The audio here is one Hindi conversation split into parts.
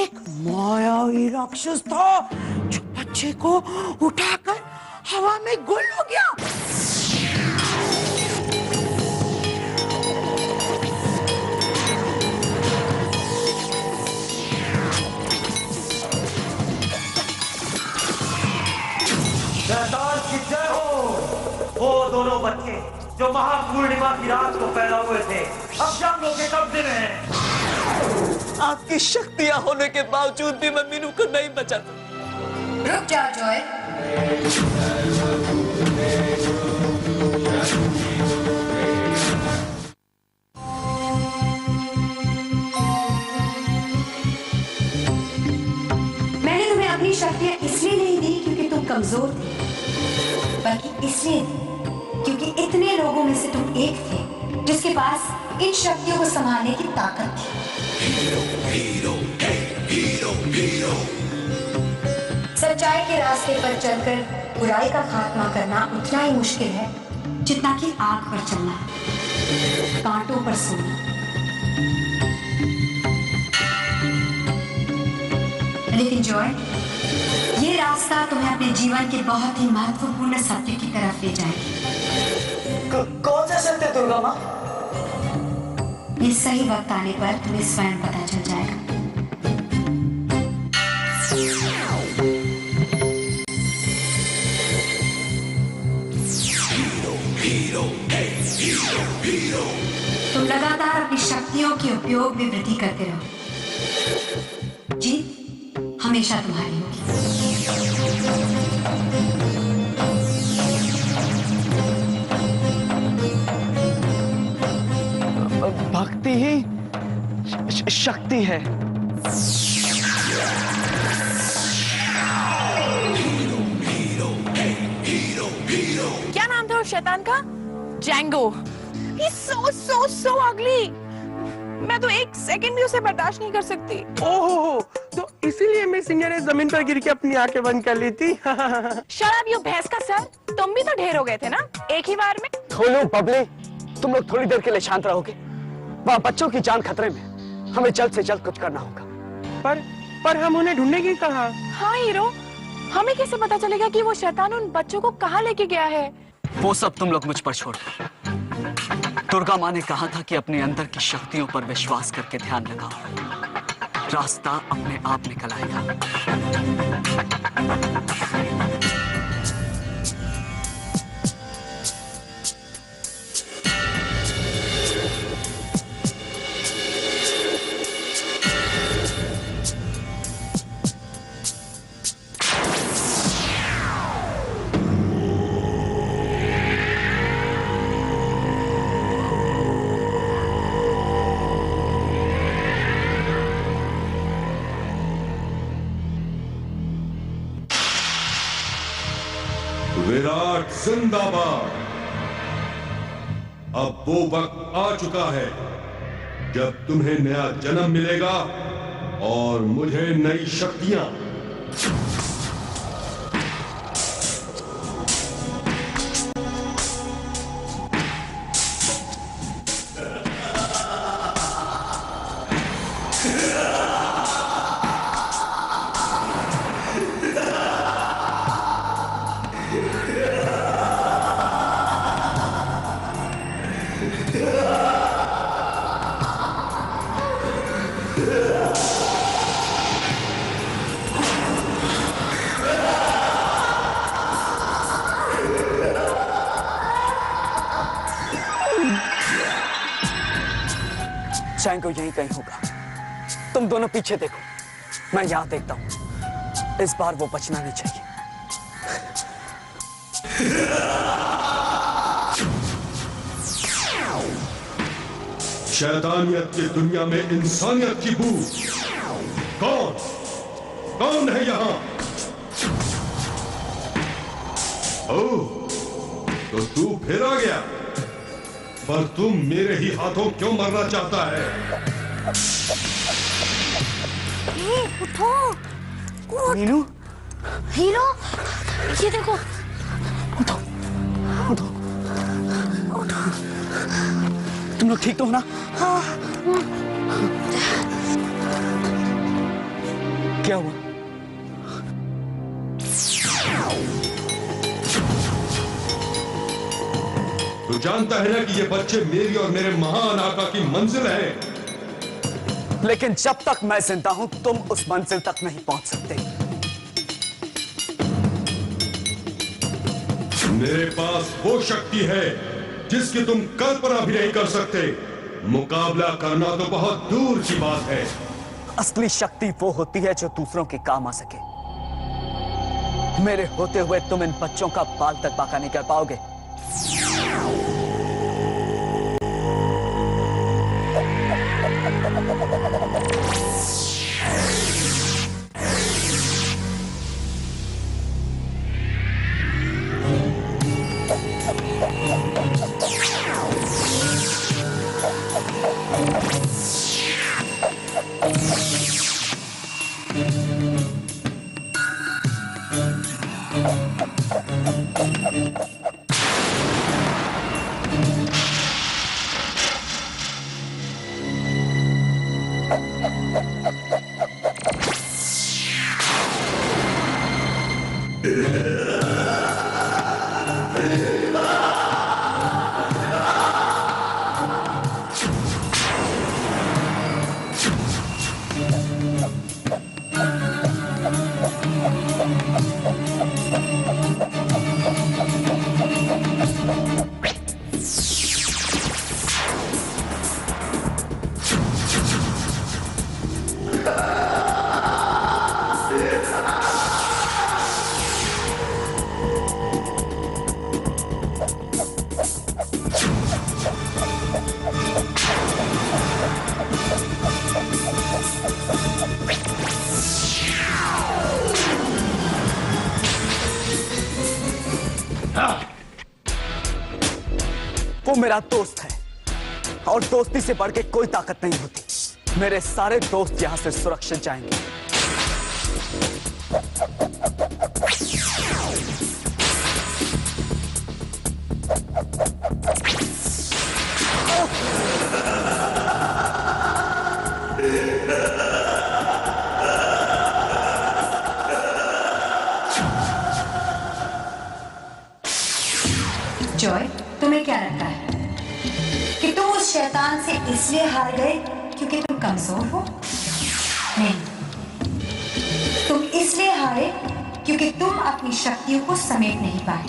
एक मायावी राक्षस था जो बच्चे को उठाकर हवा में गुल हो गया। शैतान की जय हो। वो दोनों बच्चे जो महापूर्णिमा की रात को पैदा हुए थे अब जंगलों के कब्जे में हैं। आपकी शक्तियां होने के बावजूद भी मैं मीनू को नहीं बचा सकता। रुक जा जॉय। मैंने तुम्हें अपनी शक्तियां इसलिए नहीं दी क्योंकि तुम कमजोर थे, बल्कि इसलिए क्योंकि इतने लोगों में से तुम एक थे जिसके पास इन शक्तियों को संभालने की ताकत थी। सच्चाई के रास्ते पर चलकर बुराई का खात्मा करना उतना ही मुश्किल है जितना कि आग पर चलना, कांटों पर सोना। लेकिन जॉय, ये रास्ता तुम्हें अपने जीवन के बहुत ही महत्वपूर्ण सत्य की तरफ ले जाएगी। कौन सा सत्य दुर्गा माँ? ये सही वक्त आने पर तुम्हें स्वयं पता चल जाएगा। तुम लगातार अपनी शक्तियों के उपयोग में वृद्धि करते रहो। जीत हमेशा तुम्हारी होगी। भक्ति ही शक्ति है। क्या नाम था उस शैतान का? जैंगो। He's so ugly। मैं तो एक सेकंड भी उसे बर्दाश्त नहीं कर सकती। ओहो, तो इसीलिए मैं सिंगर ने जमीन पर गिर के अपनी आंखें बंद कर ली थी। शराब यू भैंस का सर, तुम भी तो ढेर हो गए थे ना एक ही बार में। थोलू बबली, तुम लोग थोड़ी देर के लिए शांत रहोगे? वहाँ बच्चों की जान खतरे में, हमें जल्द से जल्द कुछ करना होगा। पर हम उन्हें ढूंढेंगे कहाँ? हाँ हीरो, हमें कैसे पता चलेगा कि वो शैतान उन बच्चों को कहाँ लेके गया है? वो सब तुम लोग मुझ पर छोड़ दो। दुर्गा माँ ने कहा था कि अपने अंदर की शक्तियों पर विश्वास करके ध्यान लगाओ, रास्ता अपने आप निकल आएगा। विराट जिंदाबाद। अब वो वक्त आ चुका है जब तुम्हें नया जन्म मिलेगा और मुझे नई शक्तियां। जैंगो यहीं कहीं होगा। तुम दोनों पीछे देखो, मैं यहां देखता हूं। इस बार वो बचना नहीं चाहिए। शैतानियत की दुनिया में इंसानियत की बू। कौन है यहां? ओह, तो तू फिर आ गया। पर तुम मेरे ही हाथों क्यों मरना चाहता है? उठो। मीनू, हीरो, ये देखो। उठो, उठो, उठो। तुम लोग ठीक तो हो ना? हाँ। क्या हुआ? तू जानता है ना कि ये बच्चे मेरी और मेरे महान आका की मंजिल है। लेकिन जब तक मैं जिंदा हूं तुम उस मंजिल तक नहीं पहुंच सकते। मेरे पास वो शक्ति है जिसकी तुम कल्पना भी नहीं कर सकते। मुकाबला करना तो बहुत दूर की बात है। असली शक्ति वो होती है जो दूसरों के काम आ सके। मेरे होते हुए तुम इन बच्चों का बाल तक बांका नहीं कर पाओगे। वो मेरा दोस्त है और दोस्ती से बढ़ के कोई ताकत नहीं होती। मेरे सारे दोस्त यहां से सुरक्षित जाएंगे। जॉय, तुम्हें क्या लगता है कि तुम उस शैतान से इसलिए हार गए क्योंकि तुम कमजोर हो? नहीं, तुम इसलिए हारे क्योंकि तुम अपनी शक्तियों को समेट नहीं पाए।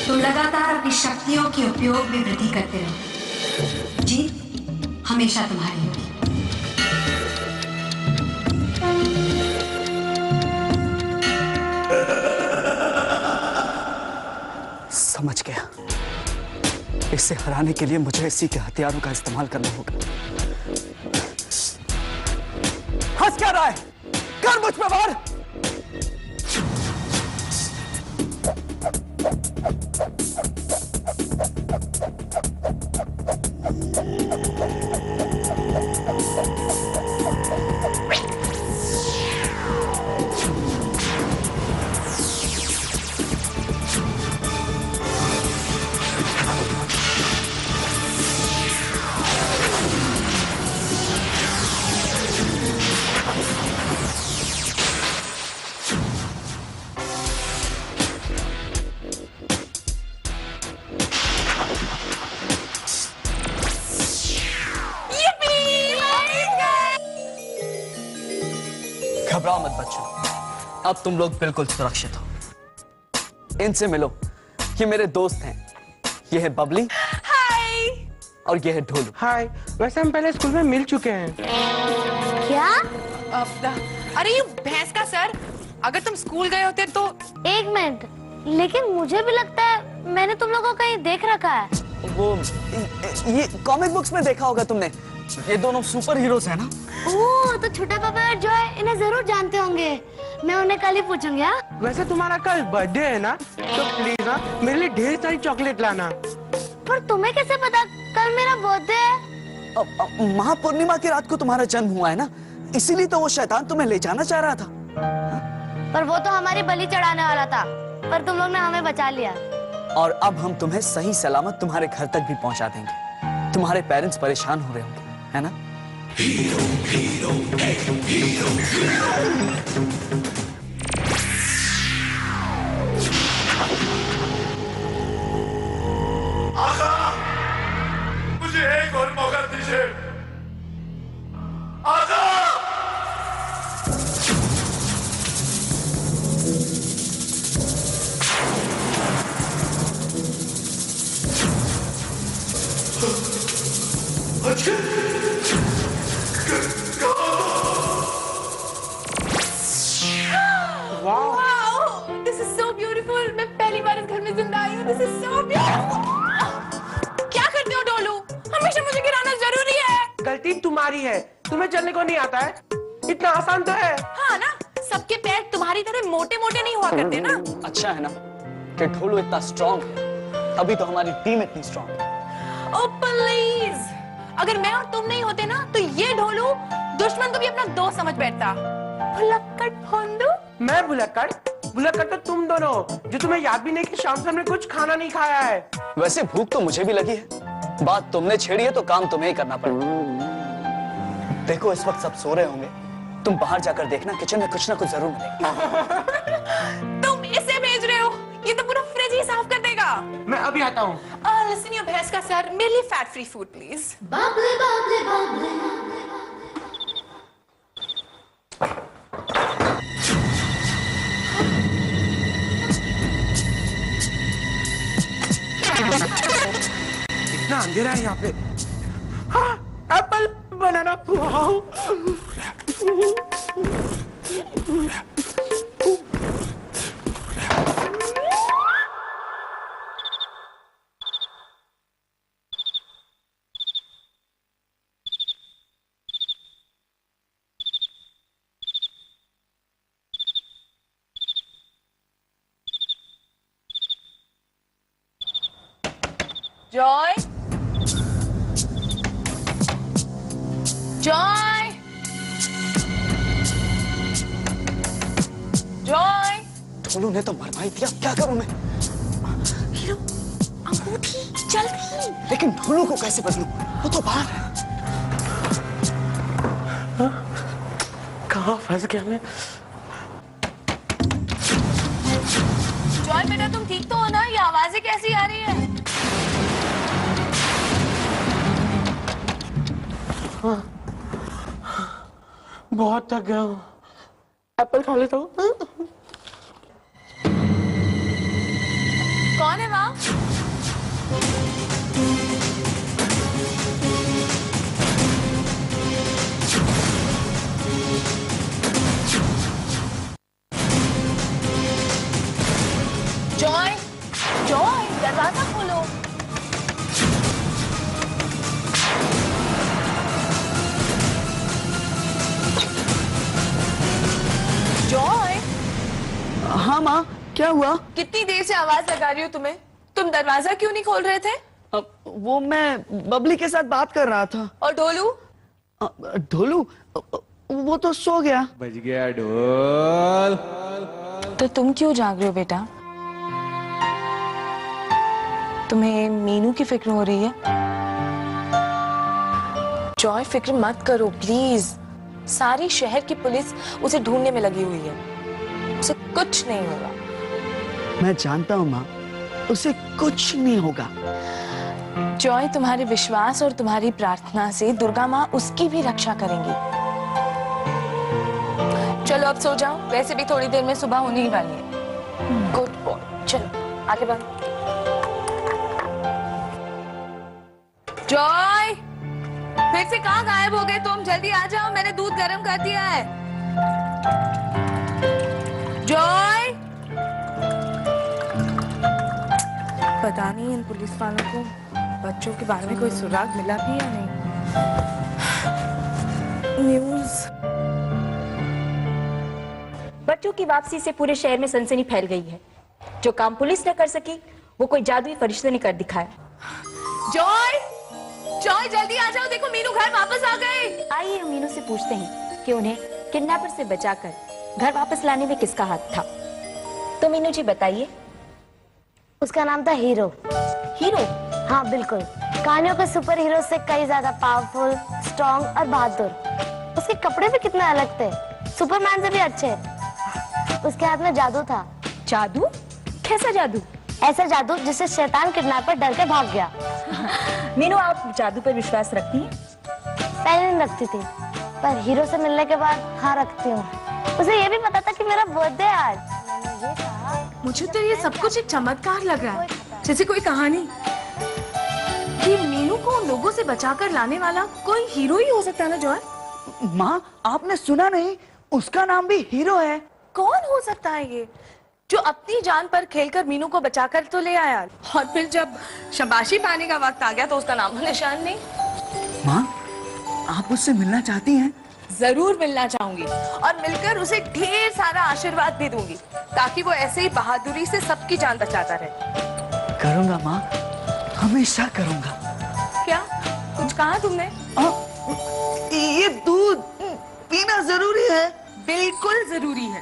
तुम लगातार अपनी शक्तियों के उपयोग में वृद्धि करते रहो। जीत हमेशा तुम्हारी होगी। समझ गया। इसे हराने के लिए मुझे इसी के हथियारों का इस्तेमाल करना होगा। हंस क्या रहा है? कर मुझ पे वार। घबराओ मत बच्चों, अब तुम लोग बिल्कुल सुरक्षित हो। इनसे मिलो, ये मेरे दोस्त हैं। ये है बबली। हाय। और ये है ढोलू। हाय। वैसे हम पहले स्कूल में मिल चुके हैं। क्या? अरे ये भैंस का सर, अगर तुम स्कूल गए होते तो। एक मिनट, लेकिन मुझे भी लगता है मैंने तुम लोगों को कहीं देख रखा है। वो ये कॉमिक बुक्स में देखा होगा तुमने। ये दोनों सुपर हीरोज हैं ना। ओह, तो छोटा पापा और जॉय इन्हें जरूर जानते होंगे। मैं उन्हें कल ही पूछूंगी। हाँ? वैसे तुम्हारा कल बर्थडे है ना, तो प्लीज ना मेरे लिए ढेर सारी चॉकलेट लाना। पर तुम्हें कैसे पता कल मेरा बर्थडे है? महापूर्णिमा की रात को तुम्हारा जन्म हुआ है ना, इसीलिए तो वो शैतान तुम्हें ले जाना चाह रहा था। पर वो तो हमारी बलि चढ़ाने वाला था, पर तुम लोग ने हमें बचा लिया। और अब हम तुम्हें सही सलामत तुम्हारे घर तक भी पहुंचा देंगे। तुम्हारे पेरेंट्स परेशान हो रहे होंगे, है ना? आका, मुझे एक और मौका दीजिए। आका! Wow, this is so beautiful. मैं पहली बार इस घर में जिंदा आई हूँ. This is so beautiful. क्या करते हो डोलू? हमेशा मुझे गिराना जरूरी है. गलती तुम्हारी है, तुम्हें चलने को नहीं आता है, इतना आसान तो है। हाँ ना, सबके पैर तुम्हारी तरह मोटे मोटे नहीं हुआ करते ना। अच्छा है ना कि ढोलू इतना स्ट्रांग है, तभी तो हमारी टीम इतनी स्ट्रांग है। Oh please, अगर मैं और तुम नहीं होते ना तो ये ढोलू दुश्मन को भी अपना दोस्त समझ बैठता। भुलक्कड़ फोंदू। मैं भुलक्कड़? भुलक्कड़ तो तुम दोनों, जो तुम्हें याद भी नहीं कि शाम से हमने कुछ खाना नहीं खाया है। वैसे भूख तो मुझे भी लगी है, बात तुमने छेड़ी है तो काम तुम्हें ही करना पड़ेगा। देखो इस वक्त सब सो रहे होंगे, तुम बाहर जाकर देखना, किचन में कुछ ना कुछ जरूर मिलेगा। तुम इसे भेज रहे हो? ये तो पूरा फ्रिज ही साफ कर देगा। मैं अभी आता हूँ। लिसन योर भैंस का सर, मेरे लिए फैट फ्री फूड प्लीज। बाबले बाबले बाबले इतना अंधेरा है यहाँ पे। हाँ, apple banana. Wow. Joy, Joy, Joy. Dholu ने तो मरवाई दिया, क्या करूं मैं? हीरो, अंगूठी जल्दी। लेकिन ढोलू को कैसे बदलूं? वो तो बाहर है। कहाँ फंस गया मैं? जॉय बेटा तुम ठीक तो हो ना? ये आवाजें कैसी आ रही है? बहुत थक गया हूँ, एप्पल खा लेता हूँ। कौन है वहाँ? जॉय, जॉय दरवाजा खोलो। जॉय। हाँ माँ, क्या हुआ? कितनी देर से आवाज लगा रही हो तुम्हें? तुम दरवाजा क्यों नहीं खोल रहे थे? वो मैं बबली के साथ बात कर रहा था। और ढोलू? ढोलू वो तो सो गया। बज गया ढोल। तो तुम क्यों जाग रहे हो बेटा? तुम्हें मीनू की फिक्र हो रही है? जॉय फिक्र मत करो प्लीज। सारी शहर की पुलिस उसे ढूंढने में लगी हुई है, उसे कुछ नहीं होगा। मैं जानता हूँ माँ, उसे कुछ नहीं होगा। जॉय तुम्हारे विश्वास और तुम्हारी प्रार्थना से दुर्गा माँ उसकी भी रक्षा करेंगी। चलो अब सो जाओ, वैसे भी थोड़ी देर में सुबह होने ही वाली है। गुड बॉय, चलो आगे बढ़ो। जॉय, फिर से कहाँ गायब हो गए तुम? जल्दी आ जाओ, मैंने दूध गर्म कर दिया है। जॉय, पता नहीं इन पुलिस वालों को बच्चों के बारे में कोई सुराग मिला भी या नहीं। न्यूज़। बच्चों की वापसी से पूरे शहर में सनसनी फैल गई है। जो काम पुलिस न कर सकी वो कोई जादुई फरिश्ते ने कर दिखाया। जॉय, जॉय जल्दी आ जाओ, देखो मीनू घर वापस आ गए। आइए हम मीनू से पूछते हैं कि उन्हें किडनैपर से बचाकर घर वापस लाने में किसका हाथ था। तो मीनू जी बताइए। उसका नाम था हीरो। हीरो? हाँ बिल्कुल। कहानियों के सुपर हीरो से कई ज्यादा पावरफुल, स्ट्रॉन्ग और बहादुर। उसके कपड़े भी कितने अलग थे, सुपरमैन से भी अच्छे। उसके हाथ में जादू था। जादू? कैसा जादू? ऐसा जादू जिससे शैतान किडनैपर डर के भाग गया। मीनू, आप जादू पर विश्वास रखती हैं? पहले नहीं रखती थी, पर हीरो से मिलने के बाद हाँ रखती हूँ। उसे ये भी पता था कि मेरा बर्थडे आज। मैंने ये कहा, मुझे तो ये सब कुछ एक चमत्कार लग रहा है, जैसे कोई कहानी। ये मीनू को उन लोगों से बचाकर लाने वाला कोई हीरो ही हो सकता है ना जॉय? माँ, आपने सुना नहीं? उसका नाम भी हीरो है। कौन हो सकता है ये, जो अपनी जान पर खेलकर मीनू को बचाकर तो ले आया, और फिर जब शाबाशी पाने का वक्त आ गया तो उसका नाम निशान नहीं। माँ, आप उससे मिलना चाहती हैं? जरूर मिलना चाहूंगी, और मिलकर उसे ढेर सारा आशीर्वाद भी दूंगी, ताकि वो ऐसे ही बहादुरी से सबकी जान बचाता रहे। करूंगा माँ, हमेशा करूंगा। क्या कुछ कहा तुमने? ये दूध पीना जरूरी है। बिल्कुल जरूरी है।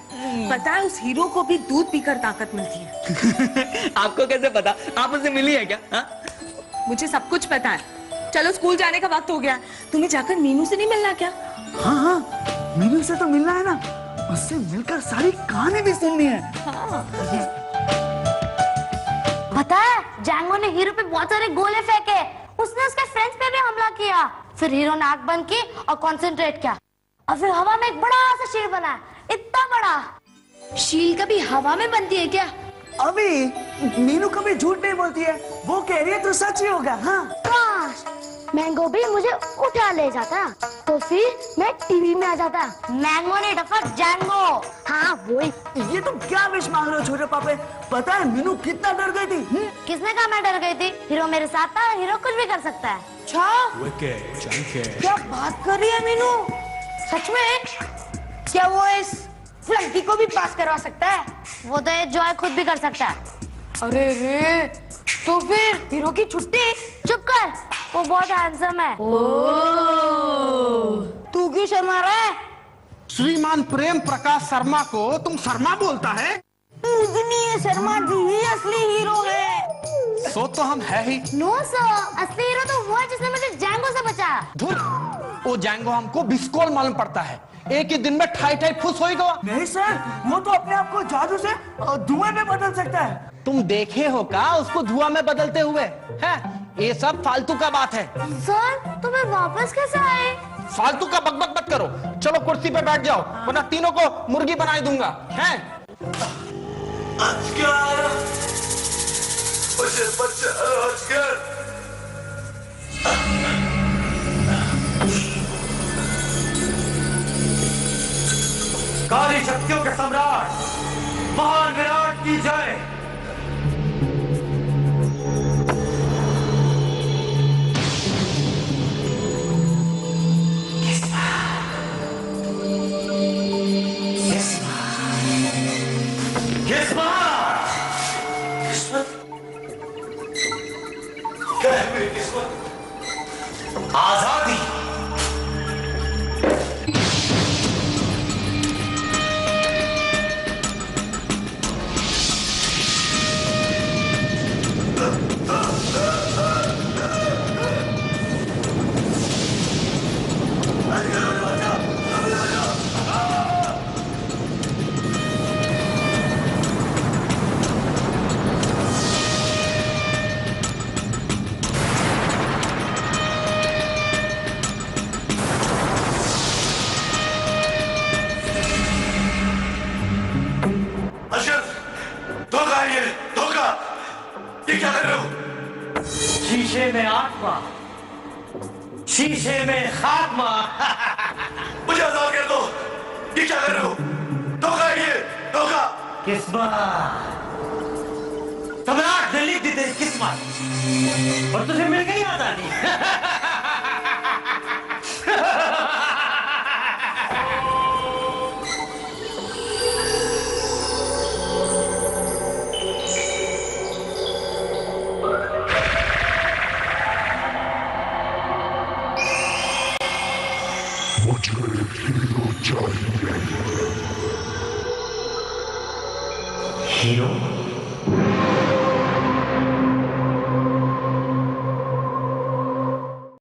पता है, उस हीरो को भी दूध पीकर ताकत मिलती है। आपको कैसे पता? आप उससे मिली है क्या? हा? मुझे सब कुछ पता है। चलो, स्कूल जाने का वक्त हो गया। तुम्हें जाकर मीनू से नहीं मिलना क्या? हाँ हाँ, मीनू से तो मिलना है ना। उससे मिलकर सारी कहानी भी सुननी है। हाँ। पता है, जैंगो ने हीरो पे बहुत सारे गोले फेंके। उसने उसके फ्रेंड्स पे भी हमला किया। फिर हीरो ने आंख बंद की और कंसंट्रेट किया, और फिर हवा में एक बड़ा सा शील्ड बना, इतना बड़ा। शील्ड कभी हवा में बनती है क्या? अभी मीनू कभी झूठ नहीं बोलती है, वो कह रही है तो सच ही होगा। हाँ, काश मैंगो भी मुझे उठा ले जाता, तो फिर मैं टीवी में आ जाता। मैंगो ने डफा जैंगो। हाँ वही। ये तुम क्या विश मांग रहे हो छोटे पापे? पता है मीनू कितना डर गई थी? किसने कहा मैं डर गई थी? हीरो मेरे साथ था, हीरो कुछ भी कर सकता है। क्या बात कर रही है मीनू? सच में? क्या वो इस फ्लंकी को भी पास करवा सकता है? वो तो ये जॉय खुद भी कर सकता है। अरे रे, तो फिर हीरो की छुट्टी? चुप कर, वो बहुत हैंडसम है। तू क्यों शर्मा रहा है? श्रीमान प्रेम प्रकाश शर्मा को तुम शर्मा बोलता है? मुझे नहीं है, शर्मा जी ही असली हीरो है। सो तो हम है ही। नो सर, असली हीरो तो वो है जिसने मुझे जैंगो से बचाया। धुर, वो जैंगो हमको बिस्कोल मालूम पड़ता है। एक ही दिन में ठाई फुस हो गया। नहीं सर, वो तो अपने आप को जादू से धुएं में बदल सकता है। तुम देखे हो का उसको धुआं में बदलते हुए? है ये सब फालतू का बात है। सर, तो मैं वापस कैसे आए? फालतू का बकबक मत करो, चलो कुर्सी पे बैठ जाओ, वरना तीनों को मुर्गी बना दूंगा। है मुझे बचा अस्कर। काली शक्तियों के सम्राट महान विराट की जय। क्या है मेरी किस्मत? आजादी। शीशे में आत्मा, शीशे में खात्मा। मुझे आजाद कर दो। ये क्या कर रहे हो? धोखा है ये, धोखा। किस्मत, सम्राट ने लिख दी तेरी किस्मत, और तुझे मिल गई आजादी। हीरो